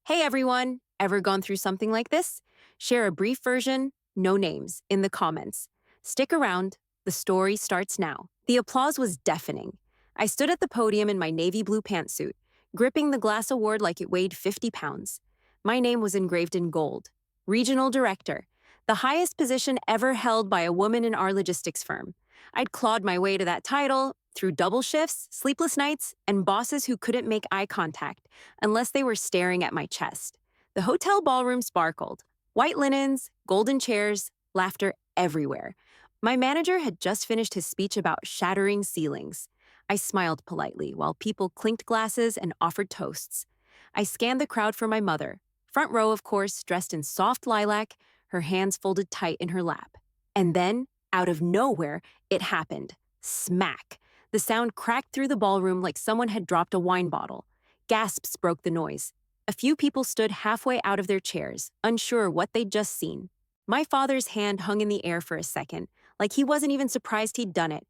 Hey everyone, ever gone through something like this? Share a brief version, no names, in the comments. Stick around, the story starts now. The applause was deafening. I stood at the podium in my navy blue pantsuit, gripping the glass award like it weighed 50 pounds. My name was engraved in gold. Regional Director, the highest position ever held by a woman in our logistics firm. I'd clawed my way to that title through double shifts, sleepless nights, and bosses who couldn't make eye contact unless they were staring at my chest. The hotel ballroom sparkled. White linens, golden chairs, laughter everywhere. My manager had just finished his speech about shattering ceilings. I smiled politely while people clinked glasses and offered toasts. I scanned the crowd for my mother. Front row, of course, dressed in soft lilac, her hands folded tight in her lap. And then, out of nowhere, it happened. Smack! The sound cracked through the ballroom like someone had dropped a wine bottle. Gasps broke the noise. A few people stood halfway out of their chairs, unsure what they'd just seen. My father's hand hung in the air for a second, like he wasn't even surprised he'd done it.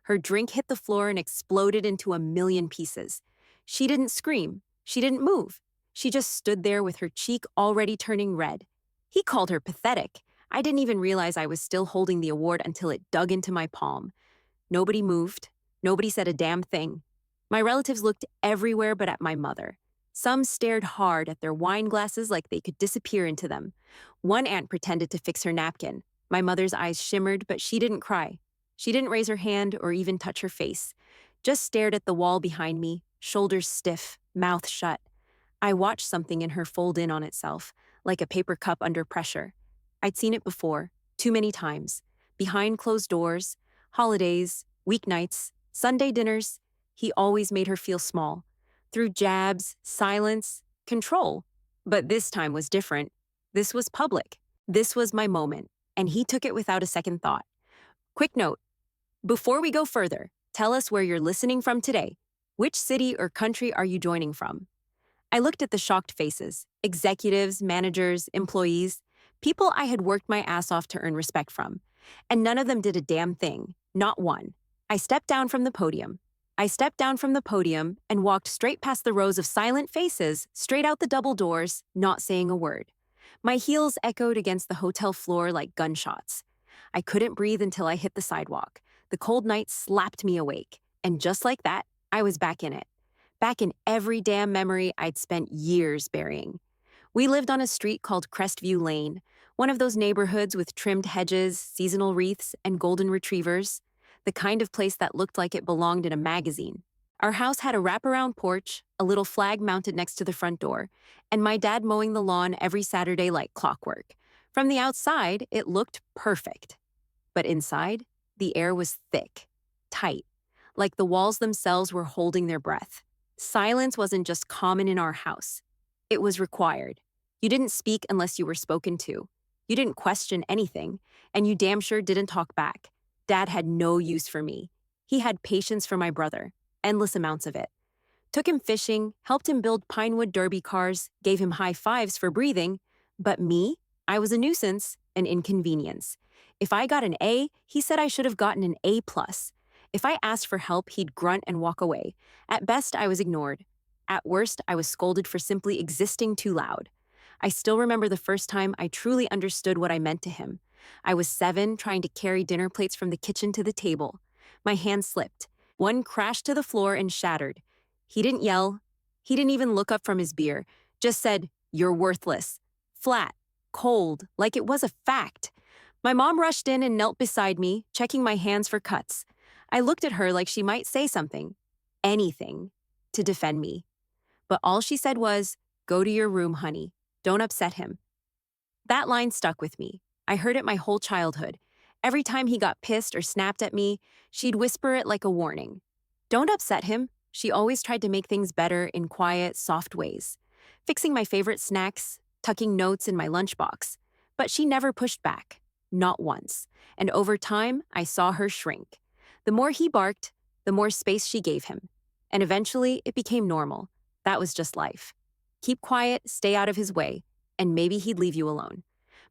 Her drink hit the floor and exploded into a million pieces. She didn't scream. She didn't move. She just stood there with her cheek already turning red. He called her pathetic. I didn't even realize I was still holding the award until it dug into my palm. Nobody moved. Nobody said a damn thing. My relatives looked everywhere but at my mother. Some stared hard at their wine glasses like they could disappear into them. One aunt pretended to fix her napkin. My mother's eyes shimmered, but she didn't cry. She didn't raise her hand or even touch her face. Just stared at the wall behind me, shoulders stiff, mouth shut. I watched something in her fold in on itself, like a paper cup under pressure. I'd seen it before, too many times. Behind closed doors, holidays, weeknights, Sunday dinners, he always made her feel small. Through jabs, silence, control. But this time was different. This was public. This was my moment, and he took it without a second thought. Quick note, before we go further, tell us where you're listening from today. Which city or country are you joining from? I looked at the shocked faces, executives, managers, employees, people I had worked my ass off to earn respect from. And none of them did a damn thing, not one. I stepped down from the podium. And walked straight past the rows of silent faces, straight out the double doors, not saying a word. My heels echoed against the hotel floor like gunshots. I couldn't breathe until I hit the sidewalk. The cold night slapped me awake. And just like that, I was back in it. Back in every damn memory I'd spent years burying. We lived on a street called Crestview Lane, one of those neighborhoods with trimmed hedges, seasonal wreaths, and golden retrievers. The kind of place that looked like it belonged in a magazine. Our house had a wraparound porch, a little flag mounted next to the front door, and my dad mowing the lawn every Saturday like clockwork. From the outside, it looked perfect. But inside, the air was thick, tight, like the walls themselves were holding their breath. Silence wasn't just common in our house. It was required. You didn't speak unless you were spoken to. You didn't question anything, and you damn sure didn't talk back. Dad had no use for me. He had patience for my brother, endless amounts of it. Took him fishing, helped him build Pinewood Derby cars, gave him high fives for breathing. But me? I was a nuisance, an inconvenience. If I got an A, he said I should have gotten an A+. If I asked for help, he'd grunt and walk away. At best, I was ignored. At worst, I was scolded for simply existing too loud. I still remember the first time I truly understood what I meant to him. I was 7, trying to carry dinner plates from the kitchen to the table. My hand slipped. One crashed to the floor and shattered. He didn't yell. He didn't even look up from his beer. Just said, "You're worthless." Flat, cold, like it was a fact. My mom rushed in and knelt beside me, checking my hands for cuts. I looked at her like she might say something, anything, to defend me. But all she said was, "Go to your room, honey. Don't upset him." That line stuck with me. I heard it my whole childhood. Every time he got pissed or snapped at me, she'd whisper it like a warning. Don't upset him. She always tried to make things better in quiet, soft ways. Fixing my favorite snacks, tucking notes in my lunchbox. But she never pushed back. Not once. And over time, I saw her shrink. The more he barked, the more space she gave him. And eventually, it became normal. That was just life. Keep quiet, stay out of his way, and maybe he'd leave you alone.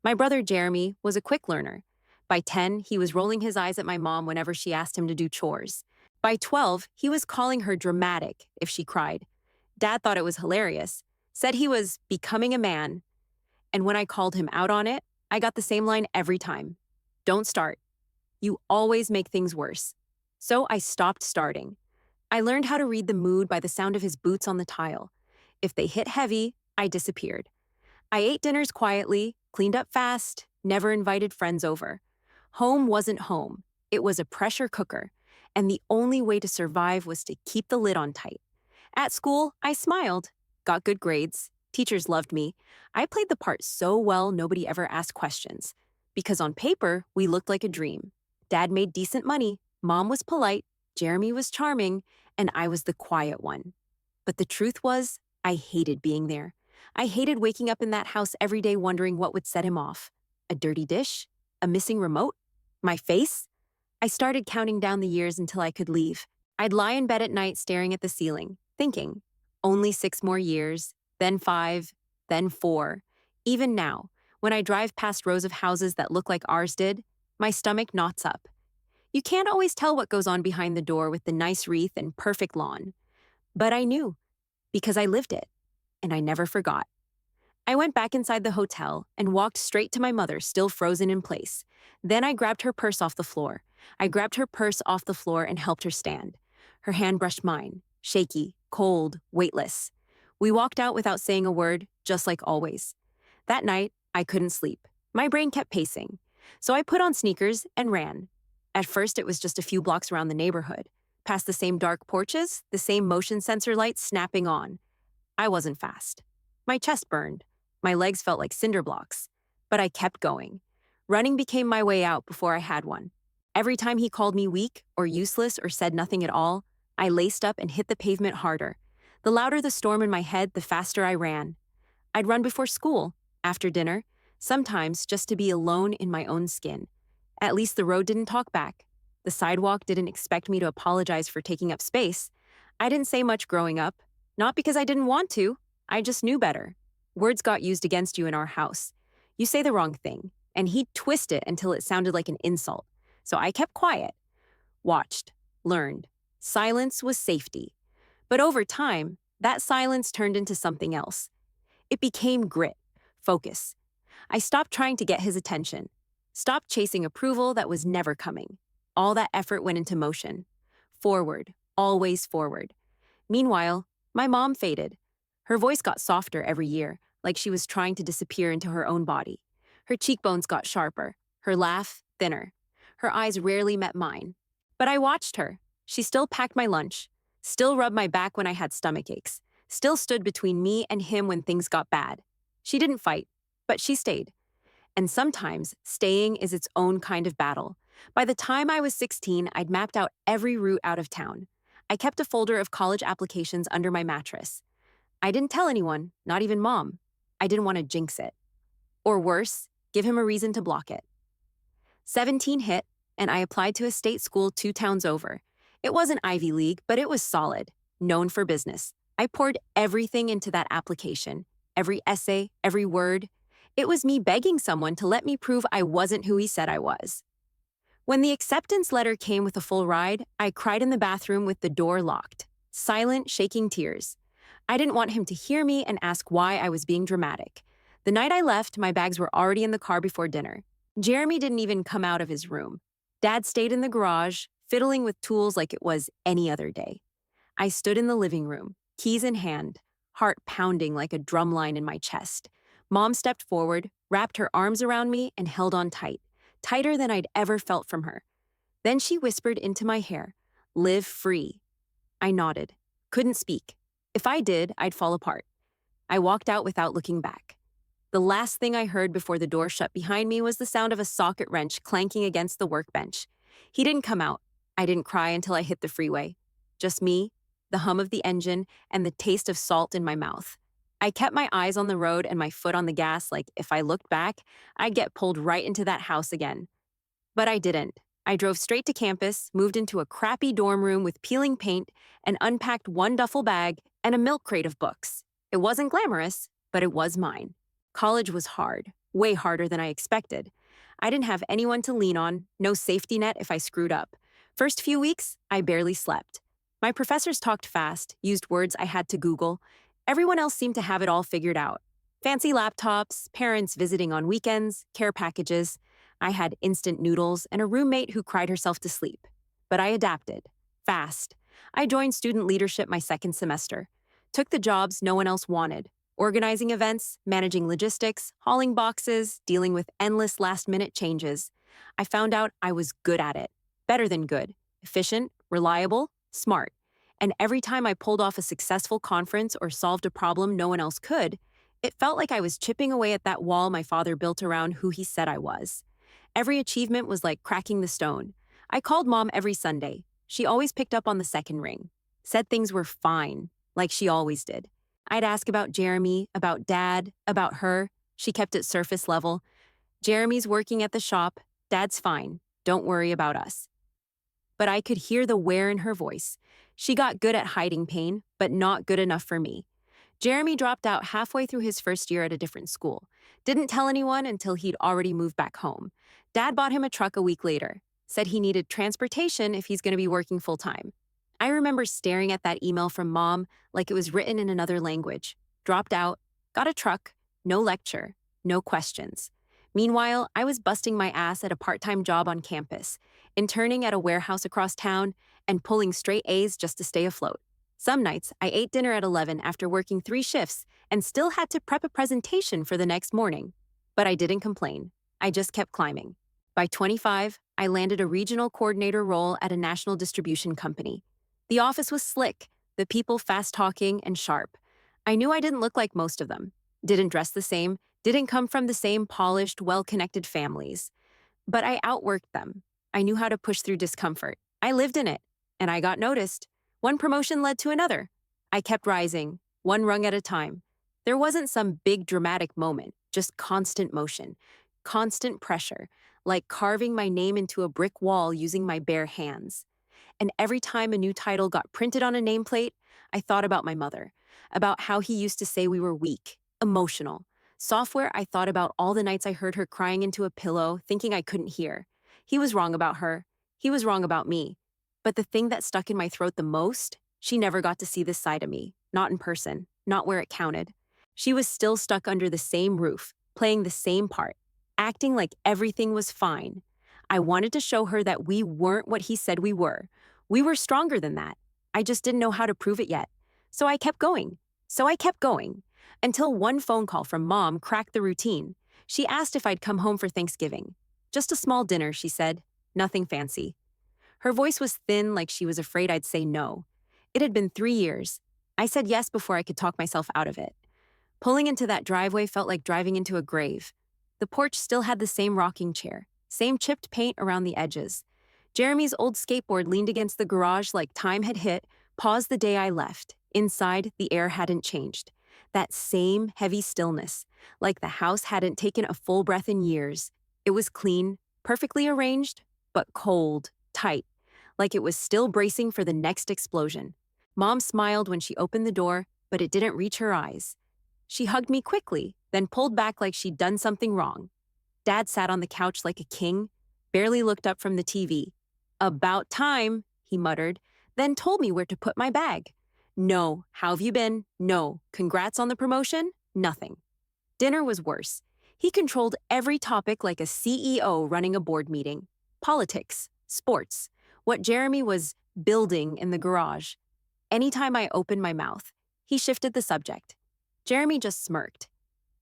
My brother Jeremy was a quick learner. By 10, he was rolling his eyes at my mom whenever she asked him to do chores. By 12, he was calling her dramatic if she cried. Dad thought it was hilarious. Said he was becoming a man, and when I called him out on it, I got the same line every time. Don't start. You always make things worse. So I stopped starting. I learned how to read the mood by the sound of his boots on the tile. If they hit heavy, I disappeared. I ate dinners quietly, cleaned up fast, never invited friends over. Home wasn't home. It was a pressure cooker, and the only way to survive was to keep the lid on tight. At school, I smiled, got good grades, teachers loved me. I played the part so well nobody ever asked questions. Because on paper, we looked like a dream. Dad made decent money, Mom was polite, Jeremy was charming, and I was the quiet one. But the truth was, I hated being there. I hated waking up in that house every day wondering what would set him off. A dirty dish? A missing remote? My face? I started counting down the years until I could leave. I'd lie in bed at night staring at the ceiling, thinking, only 6 more years, then 5, then 4. Even now, when I drive past rows of houses that look like ours did, my stomach knots up. You can't always tell what goes on behind the door with the nice wreath and perfect lawn. But I knew, because I lived it, and I never forgot. I went back inside the hotel and walked straight to my mother, still frozen in place. Then I grabbed her purse off the floor. I grabbed her purse off the floor and helped her stand. Her hand brushed mine, shaky, cold, weightless. We walked out without saying a word, just like always. That night, I couldn't sleep. My brain kept pacing. So I put on sneakers and ran. At first, it was just a few blocks around the neighborhood, past the same dark porches, the same motion sensor lights snapping on. I wasn't fast. My chest burned. My legs felt like cinder blocks. But I kept going. Running became my way out before I had one. Every time he called me weak or useless or said nothing at all, I laced up and hit the pavement harder. The louder the storm in my head, the faster I ran. I'd run before school, after dinner, sometimes just to be alone in my own skin. At least the road didn't talk back. The sidewalk didn't expect me to apologize for taking up space. I didn't say much growing up, not because I didn't want to, I just knew better. Words got used against you in our house. You say the wrong thing, and he'd twist it until it sounded like an insult. So I kept quiet, watched, learned. Silence was safety. But over time, that silence turned into something else. It became grit, focus. I stopped trying to get his attention, stopped chasing approval that was never coming. All that effort went into motion. Forward, always forward. Meanwhile, my mom faded. Her voice got softer every year, like she was trying to disappear into her own body. Her cheekbones got sharper, her laugh thinner. Her eyes rarely met mine. But I watched her. She still packed my lunch, still rubbed my back when I had stomach aches, still stood between me and him when things got bad. She didn't fight, but she stayed. And sometimes, staying is its own kind of battle. By the time I was 16, I'd mapped out every route out of town. I kept a folder of college applications under my mattress. I didn't tell anyone, not even Mom. I didn't want to jinx it. Or worse, give him a reason to block it. 17 hit, and I applied to a state school 2 towns over. It wasn't Ivy League, but it was solid, known for business. I poured everything into that application, every essay, every word. It was me begging someone to let me prove I wasn't who he said I was. When the acceptance letter came with a full ride, I cried in the bathroom with the door locked, silent, shaking tears. I didn't want him to hear me and ask why I was being dramatic. The night I left, my bags were already in the car before dinner. Jeremy didn't even come out of his room. Dad stayed in the garage, fiddling with tools like it was any other day. I stood in the living room, keys in hand, heart pounding like a drumline in my chest. Mom stepped forward, wrapped her arms around me, and held on tight, tighter than I'd ever felt from her. Then she whispered into my hair, "Live free." I nodded, couldn't speak. If I did, I'd fall apart. I walked out without looking back. The last thing I heard before the door shut behind me was the sound of a socket wrench clanking against the workbench. He didn't come out. I didn't cry until I hit the freeway. Just me, the hum of the engine, and the taste of salt in my mouth. I kept my eyes on the road and my foot on the gas like if I looked back, I'd get pulled right into that house again. But I didn't. I drove straight to campus, moved into a crappy dorm room with peeling paint, and unpacked 1 duffel bag and a milk crate of books. It wasn't glamorous, but it was mine. College was hard, way harder than I expected. I didn't have anyone to lean on, no safety net if I screwed up. First few weeks, I barely slept. My professors talked fast, used words I had to Google. Everyone else seemed to have it all figured out. Fancy laptops, parents visiting on weekends, care packages. I had instant noodles and a roommate who cried herself to sleep. But I adapted. Fast. I joined student leadership my second semester. Took the jobs no one else wanted. Organizing events, managing logistics, hauling boxes, dealing with endless last-minute changes. I found out I was good at it. Better than good. Efficient, reliable, smart. And every time I pulled off a successful conference or solved a problem no one else could, it felt like I was chipping away at that wall my father built around who he said I was. Every achievement was like cracking the stone. I called Mom every Sunday. She always picked up on the second ring. Said things were fine, like she always did. I'd ask about Jeremy, about Dad, about her. She kept it surface level. Jeremy's working at the shop. Dad's fine. Don't worry about us. But I could hear the wear in her voice. She got good at hiding pain, but not good enough for me. Jeremy dropped out halfway through his first year at a different school. Didn't tell anyone until he'd already moved back home. Dad bought him a truck a week later. Said he needed transportation if he's going to be working full-time. I remember staring at that email from Mom like it was written in another language. Dropped out, got a truck, no lecture, no questions. Meanwhile, I was busting my ass at a part-time job on campus, interning at a warehouse across town, and pulling straight A's just to stay afloat. Some nights, I ate dinner at 11 after working 3 shifts and still had to prep a presentation for the next morning. But I didn't complain. I just kept climbing. By 25, I landed a regional coordinator role at a national distribution company. The office was slick, the people fast-talking and sharp. I knew I didn't look like most of them, didn't dress the same, didn't come from the same polished, well-connected families. But I outworked them. I knew how to push through discomfort. I lived in it, and I got noticed. One promotion led to another. I kept rising, one rung at a time. There wasn't some big dramatic moment, just constant motion, constant pressure, like carving my name into a brick wall using my bare hands. And every time a new title got printed on a nameplate, I thought about my mother, about how he used to say we were weak, emotional. Software, I thought about all the nights I heard her crying into a pillow, thinking I couldn't hear. He was wrong about her. He was wrong about me. But the thing that stuck in my throat the most, she never got to see this side of me, not in person, not where it counted. She was still stuck under the same roof, playing the same part, acting like everything was fine. I wanted to show her that we weren't what he said we were. We were stronger than that. I just didn't know how to prove it yet. So I kept going. Until one phone call from Mom cracked the routine. She asked if I'd come home for Thanksgiving. Just a small dinner, she said. Nothing fancy. Her voice was thin, like she was afraid I'd say no. It had been 3 years. I said yes before I could talk myself out of it. Pulling into that driveway felt like driving into a grave. The porch still had the same rocking chair, same chipped paint around the edges. Jeremy's old skateboard leaned against the garage like time had hit, paused the day I left. Inside, the air hadn't changed. That same heavy stillness, like the house hadn't taken a full breath in years. It was clean, perfectly arranged, but cold, tight, like it was still bracing for the next explosion. Mom smiled when she opened the door, but it didn't reach her eyes. She hugged me quickly, then pulled back like she'd done something wrong. Dad sat on the couch like a king, barely looked up from the TV. "About time," he muttered, then told me where to put my bag. No, how have you been? No, congrats on the promotion? Nothing. Dinner was worse. He controlled every topic like a CEO running a board meeting. Politics, sports, what Jeremy was building in the garage. Anytime I opened my mouth, he shifted the subject. Jeremy just smirked.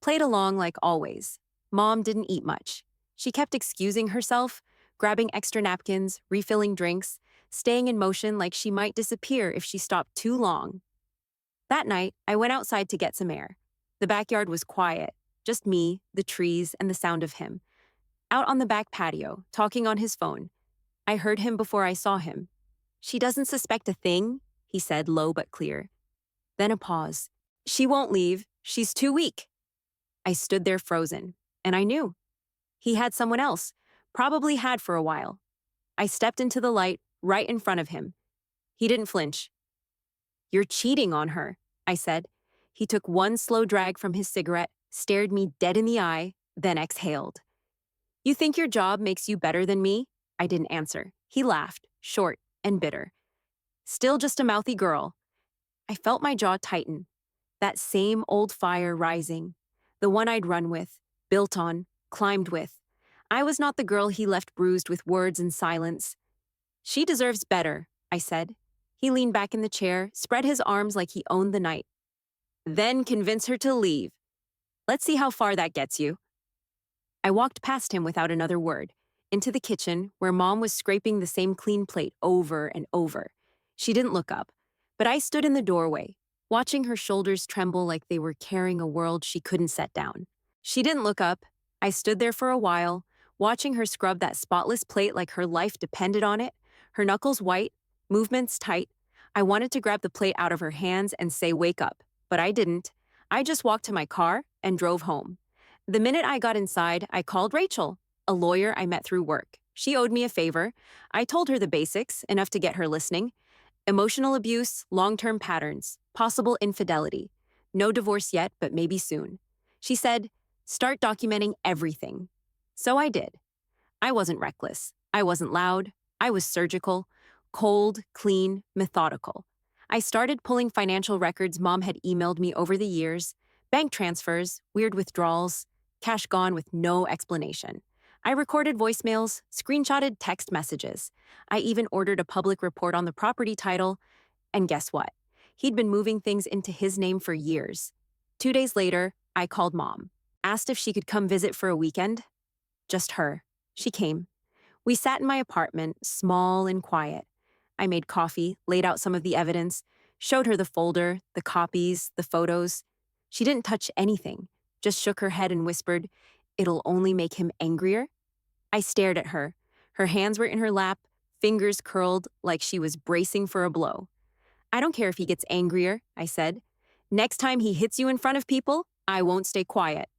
Played along like always. Mom didn't eat much. She kept excusing herself, grabbing extra napkins, refilling drinks, staying in motion like she might disappear if she stopped too long. That night, I went outside to get some air. The backyard was quiet, just me, the trees, and the sound of him. Out on the back patio, talking on his phone. I heard him before I saw him. "She doesn't suspect a thing," he said, low but clear. Then a pause. "She won't leave. She's too weak." I stood there frozen, and I knew. He had someone else, probably had for a while. I stepped into the light, right in front of him. He didn't flinch. "You're cheating on her," I said. He took one slow drag from his cigarette, stared me dead in the eye, then exhaled. "You think your job makes you better than me?" I didn't answer. He laughed, short and bitter. "Still just a mouthy girl." I felt my jaw tighten. That same old fire rising. The one I'd run with, built on, climbed with. I was not the girl he left bruised with words and silence. She deserves better, I said. He leaned back in the chair, spread his arms like he owned the night. Then convince her to leave. Let's see how far that gets you. I walked past him without another word, into the kitchen where Mom was scraping the same clean plate over and over. She didn't look up, but I stood in the doorway, watching her shoulders tremble like they were carrying a world she couldn't set down. She didn't look up. I stood there for a while, watching her scrub that spotless plate like her life depended on it, her knuckles white, movements tight. I wanted to grab the plate out of her hands and say, "Wake up," but I didn't. I just walked to my car and drove home. The minute I got inside, I called Rachel, a lawyer I met through work. She owed me a favor. I told her the basics, enough to get her listening. Emotional abuse, long-term patterns, possible infidelity. No divorce yet, but maybe soon. She said, "Start documenting everything." So I did. I wasn't reckless. I wasn't loud. I was surgical, cold, clean, methodical. I started pulling financial records Mom had emailed me over the years, bank transfers, weird withdrawals, cash gone with no explanation. I recorded voicemails, screenshotted text messages. I even ordered a public report on the property title, and guess what? He'd been moving things into his name for years. 2 days later, I called Mom, asked if she could come visit for a weekend. Just her. She came. We sat in my apartment, small and quiet. I made coffee, laid out some of the evidence, showed her the folder, the copies, the photos. She didn't touch anything, just shook her head and whispered, "It'll only make him angrier." I stared at her. Her hands were in her lap, fingers curled like she was bracing for a blow. "I don't care if he gets angrier," I said. "Next time he hits you in front of people, I won't stay quiet."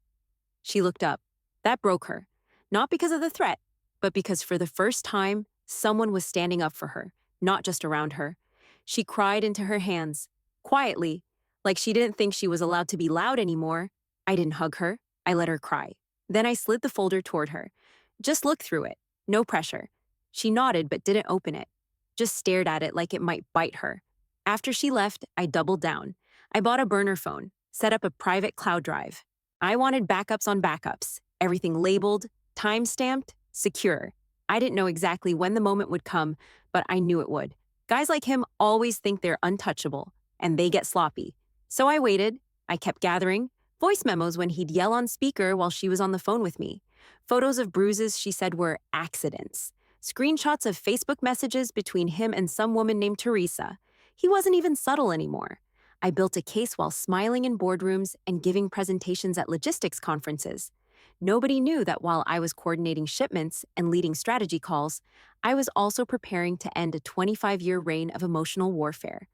She looked up. That broke her. Not because of the threat, but because for the first time, someone was standing up for her, not just around her. She cried into her hands, quietly, like she didn't think she was allowed to be loud anymore. I didn't hug her. I let her cry. Then I slid the folder toward her. "Just look through it. No pressure." She nodded but didn't open it. Just stared at it like it might bite her. After she left, I doubled down. I bought a burner phone, set up a private cloud drive. I wanted backups on backups, everything labeled, time-stamped, secure. I didn't know exactly when the moment would come, but I knew it would. Guys like him always think they're untouchable, and they get sloppy. So I waited. I kept gathering. Voice memos when he'd yell on speaker while she was on the phone with me. Photos of bruises she said were accidents. Screenshots of Facebook messages between him and some woman named Teresa. He wasn't even subtle anymore. I built a case while smiling in boardrooms and giving presentations at logistics conferences. Nobody knew that while I was coordinating shipments and leading strategy calls, I was also preparing to end a 25-year reign of emotional warfare.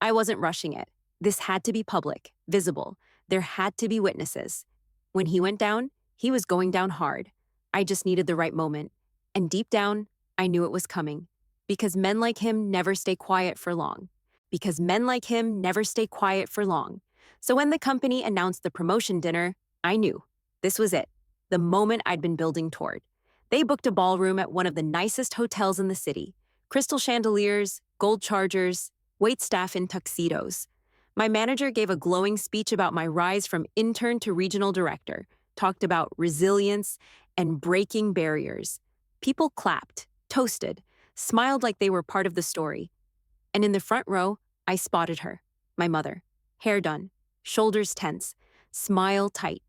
I wasn't rushing it. This had to be public, visible. There had to be witnesses. When he went down, he was going down hard. I just needed the right moment. And deep down, I knew it was coming. Because men like him never stay quiet for long. Because men like him never stay quiet for long. So when the company announced the promotion dinner, I knew. This was it. The moment I'd been building toward. They booked a ballroom at one of the nicest hotels in the city. Crystal chandeliers, gold chargers, waitstaff in tuxedos. My manager gave a glowing speech about my rise from intern to regional director, talked about resilience and breaking barriers. People clapped, toasted, smiled like they were part of the story. And in the front row, I spotted her, my mother, hair done, shoulders tense, smile tight.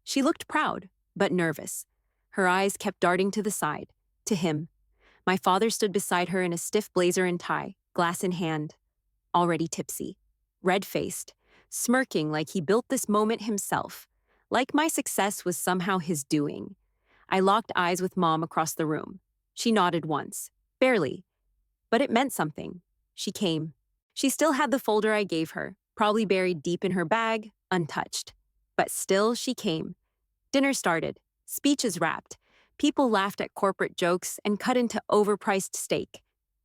She looked proud, but nervous. Her eyes kept darting to the side, to him. My father stood beside her in a stiff blazer and tie, glass in hand, already tipsy, red-faced, smirking like he built this moment himself, like my success was somehow his doing. I locked eyes with Mom across the room. She nodded once, barely, but it meant something. She came. She still had the folder I gave her, probably buried deep in her bag, untouched. But still, she came. Dinner started. Speeches wrapped. People laughed at corporate jokes and cut into overpriced steak.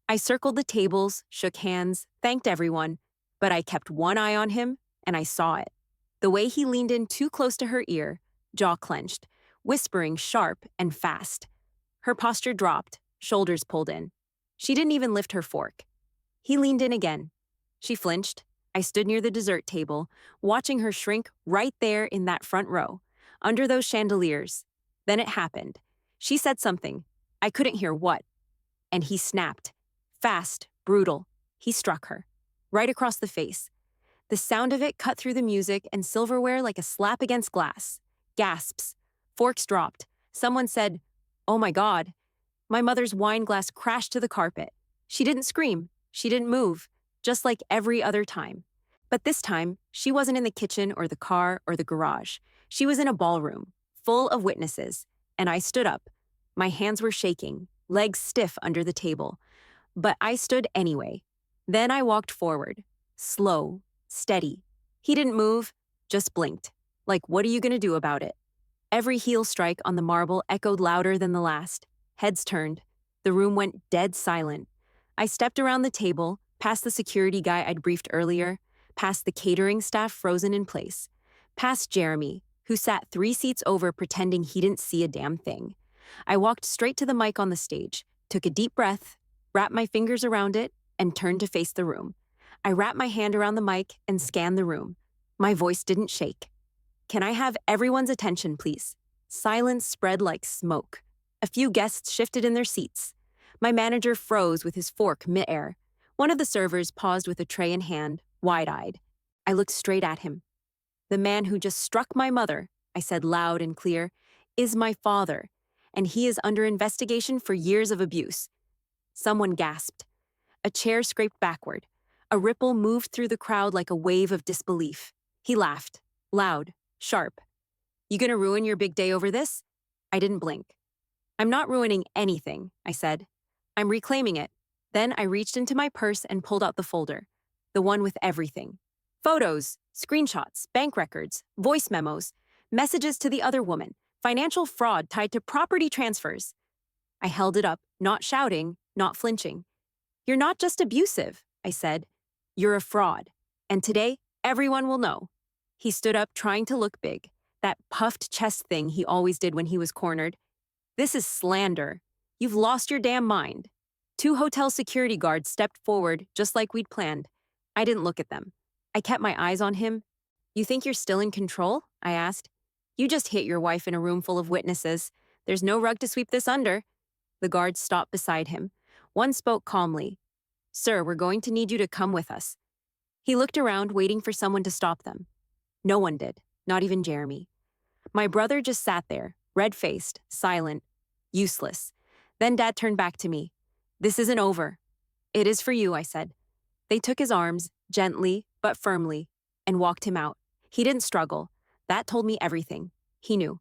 I circled the tables, shook hands, thanked everyone, but I kept one eye on him, and I saw it. The way he leaned in too close to her ear, jaw clenched, whispering sharp and fast. Her posture dropped, shoulders pulled in. She didn't even lift her fork. He leaned in again. She flinched, I stood near the dessert table, watching her shrink right there in that front row, under those chandeliers. Then it happened. She said something. I couldn't hear what. And he snapped. Fast, brutal. He struck her. Right across the face. The sound of it cut through the music and silverware like a slap against glass. Gasps. Forks dropped. Someone said, "Oh my God." My mother's wine glass crashed to the carpet. She didn't scream. She didn't move. Just like every other time. But this time, she wasn't in the kitchen or the car or the garage. She was in a ballroom, full of witnesses. And I stood up. My hands were shaking, legs stiff under the table. But I stood anyway. Then I walked forward. Slow, steady. He didn't move, just blinked. Like, what are you gonna do about it? Every heel strike on the marble echoed louder than the last. Heads turned. The room went dead silent. I stepped around the table, past the security guy I'd briefed earlier, past the catering staff frozen in place, past Jeremy, who sat 3 seats over pretending he didn't see a damn thing. I walked straight to the mic on the stage, took a deep breath, wrapped my fingers around it, and turned to face the room. I wrapped my hand around the mic and scanned the room. My voice didn't shake. "Can I have everyone's attention, please?" Silence spread like smoke. A few guests shifted in their seats. My manager froze with his fork mid-air. One of the servers paused with a tray in hand, wide-eyed. I looked straight at him. "The man who just struck my mother," I said loud and clear, "is my father, and he is under investigation for years of abuse." Someone gasped. A chair scraped backward. A ripple moved through the crowd like a wave of disbelief. He laughed, loud, sharp. "You gonna ruin your big day over this?" I didn't blink. "I'm not ruining anything," I said. "I'm reclaiming it." Then I reached into my purse and pulled out the folder. The one with everything. Photos, screenshots, bank records, voice memos, messages to the other woman, financial fraud tied to property transfers. I held it up, not shouting, not flinching. "You're not just abusive," I said. "You're a fraud. And today, everyone will know." He stood up, trying to look big, that puffed chest thing he always did when he was cornered. "This is slander. You've lost your damn mind." 2 hotel security guards stepped forward, just like we'd planned. I didn't look at them. I kept my eyes on him. "You think you're still in control?" I asked. "You just hit your wife in a room full of witnesses. There's no rug to sweep this under." The guards stopped beside him. One spoke calmly. "Sir, we're going to need you to come with us." He looked around, waiting for someone to stop them. No one did, not even Jeremy. My brother just sat there, red-faced, silent, useless. Then Dad turned back to me. "This isn't over." "It is for you," I said. They took his arms, gently but firmly, and walked him out. He didn't struggle. That told me everything. He knew.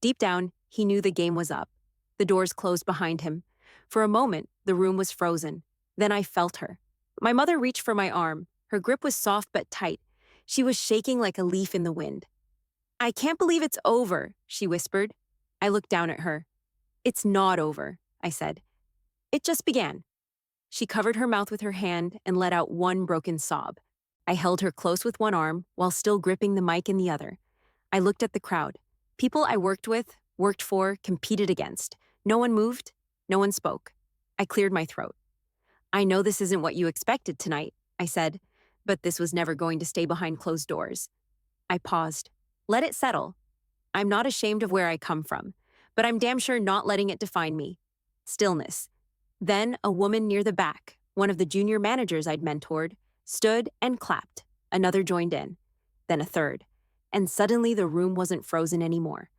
Deep down, he knew the game was up. The doors closed behind him. For a moment, the room was frozen. Then I felt her. My mother reached for my arm. Her grip was soft but tight. She was shaking like a leaf in the wind. "I can't believe it's over," she whispered. I looked down at her. "It's not over," I said. "It just began." She covered her mouth with her hand and let out one broken sob. I held her close with one arm while still gripping the mic in the other. I looked at the crowd. People I worked with, worked for, competed against. No one moved. No one spoke. I cleared my throat. "I know this isn't what you expected tonight," I said, "but this was never going to stay behind closed doors." I paused. "Let it settle. I'm not ashamed of where I come from, but I'm damn sure not letting it define me." Stillness. Then a woman near the back, one of the junior managers I'd mentored, stood and clapped. Another joined in. Then a third. And suddenly the room wasn't frozen anymore.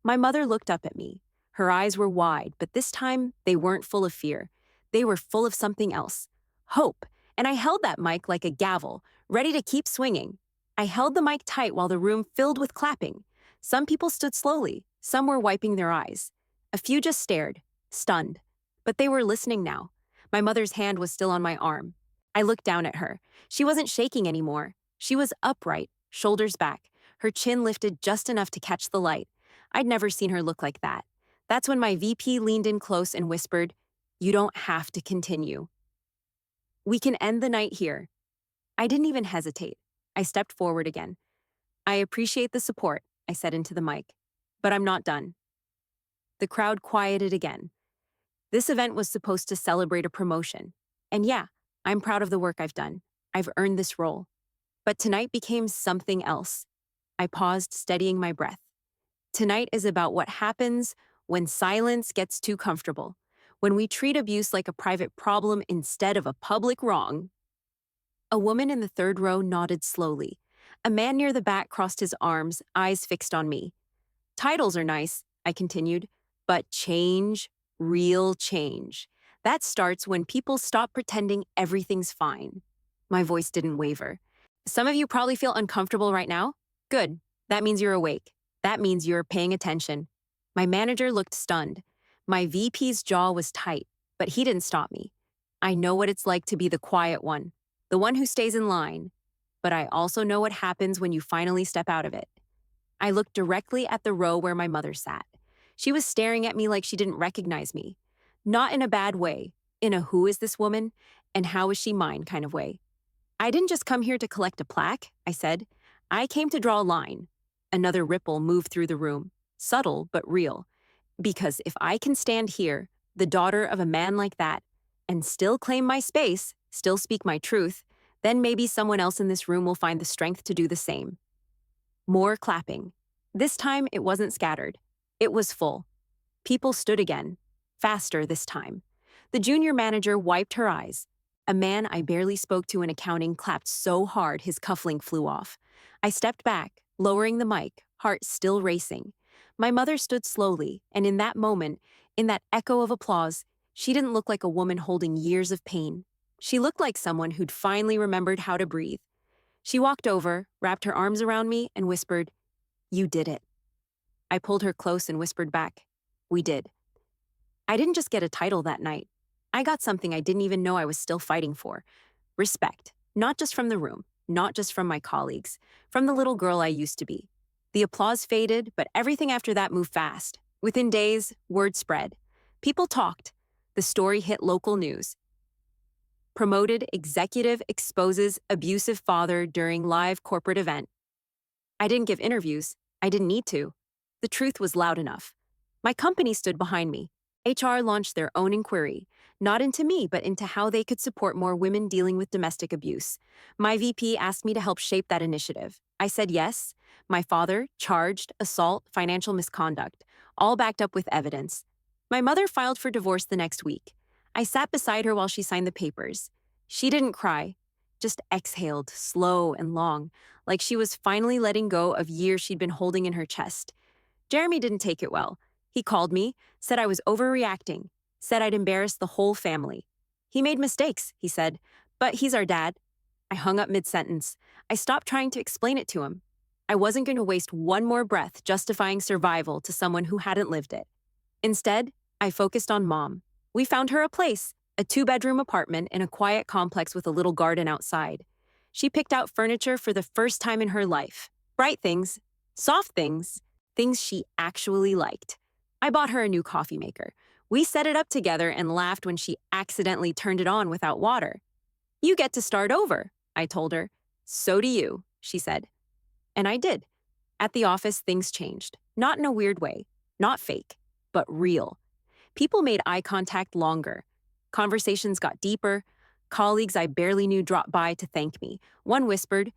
My mother looked up at me. Her eyes were wide, but this time they weren't full of fear. They were full of something else. Hope. And I held that mic like a gavel, ready to keep swinging. I held the mic tight while the room filled with clapping. Some people stood slowly. Some were wiping their eyes. A few just stared, stunned. But they were listening now. My mother's hand was still on my arm. I looked down at her. She wasn't shaking anymore. She was upright, shoulders back, her chin lifted just enough to catch the light. I'd never seen her look like that. That's when my VP leaned in close and whispered, "You don't have to continue. We can end the night here." I didn't even hesitate. I stepped forward again. "I appreciate the support," I said into the mic, "but I'm not done." The crowd quieted again. This event was supposed to celebrate a promotion. And yeah, I'm proud of the work I've done. I've earned this role. But tonight became something else. I paused, steadying my breath. Tonight is about what happens when silence gets too comfortable, when we treat abuse like a private problem instead of a public wrong. A woman in the third row nodded slowly. A man near the back crossed his arms, eyes fixed on me. Titles are nice, I continued, but change, real change. That starts when people stop pretending everything's fine. My voice didn't waver. Some of you probably feel uncomfortable right now. Good. That means you're awake. That means you're paying attention. My manager looked stunned. My VP's jaw was tight, but he didn't stop me. I know what it's like to be the quiet one, the one who stays in line. But I also know what happens when you finally step out of it. I looked directly at the row where my mother sat. She was staring at me like she didn't recognize me. Not in a bad way, in a who is this woman and how is she mine kind of way. I didn't just come here to collect a plaque, I said. I came to draw a line. Another ripple moved through the room, subtle but real. Because if I can stand here, the daughter of a man like that, and still claim my space, still speak my truth, then maybe someone else in this room will find the strength to do the same. More clapping. This time it wasn't scattered. It was full. People stood again. Faster this time. The junior manager wiped her eyes. A man I barely spoke to in accounting clapped so hard his cufflink flew off. I stepped back, lowering the mic, heart still racing. My mother stood slowly, and in that moment, in that echo of applause, she didn't look like a woman holding years of pain. She looked like someone who'd finally remembered how to breathe. She walked over, wrapped her arms around me, and whispered, "You did it." I pulled her close and whispered back, "We did." I didn't just get a title that night. I got something I didn't even know I was still fighting for. Respect, not just from the room, not just from my colleagues, from the little girl I used to be. The applause faded, but everything after that moved fast. Within days, word spread. People talked. The story hit local news. Promoted executive exposes abusive father during live corporate event. I didn't give interviews. I didn't need to. The truth was loud enough. My company stood behind me. HR launched their own inquiry, not into me, but into how they could support more women dealing with domestic abuse. My VP asked me to help shape that initiative. I said yes. My father charged assault, financial misconduct, all backed up with evidence. My mother filed for divorce the next week. I sat beside her while she signed the papers. She didn't cry, just exhaled, slow and long, like she was finally letting go of years she'd been holding in her chest. Jeremy didn't take it well. He called me, said I was overreacting, said I'd embarrassed the whole family. He made mistakes, he said, but he's our dad. I hung up mid-sentence. I stopped trying to explain it to him. I wasn't going to waste one more breath justifying survival to someone who hadn't lived it. Instead, I focused on Mom. We found her a place, a 2-bedroom apartment in a quiet complex with a little garden outside. She picked out furniture for the first time in her life. Bright things, soft things, things she actually liked. I bought her a new coffee maker. We set it up together and laughed when she accidentally turned it on without water. "You get to start over," I told her. "So do you," she said. And I did. At the office, things changed. Not in a weird way, not fake, but real. People made eye contact longer. Conversations got deeper. Colleagues I barely knew dropped by to thank me. One whispered,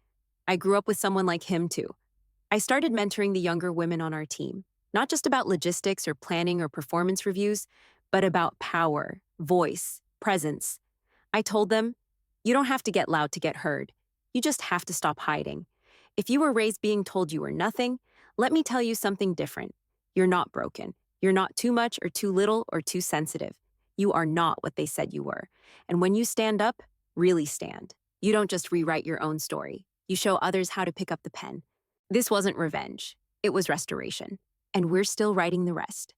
"I grew up with someone like him too." I started mentoring the younger women on our team, not just about logistics or planning or performance reviews, but about power, voice, presence. I told them, "You don't have to get loud to get heard. You just have to stop hiding. If you were raised being told you were nothing, let me tell you something different. You're not broken. You're not too much or too little or too sensitive. You are not what they said you were. And when you stand up, really stand. You don't just rewrite your own story. You show others how to pick up the pen." This wasn't revenge. It was restoration. And we're still writing the rest.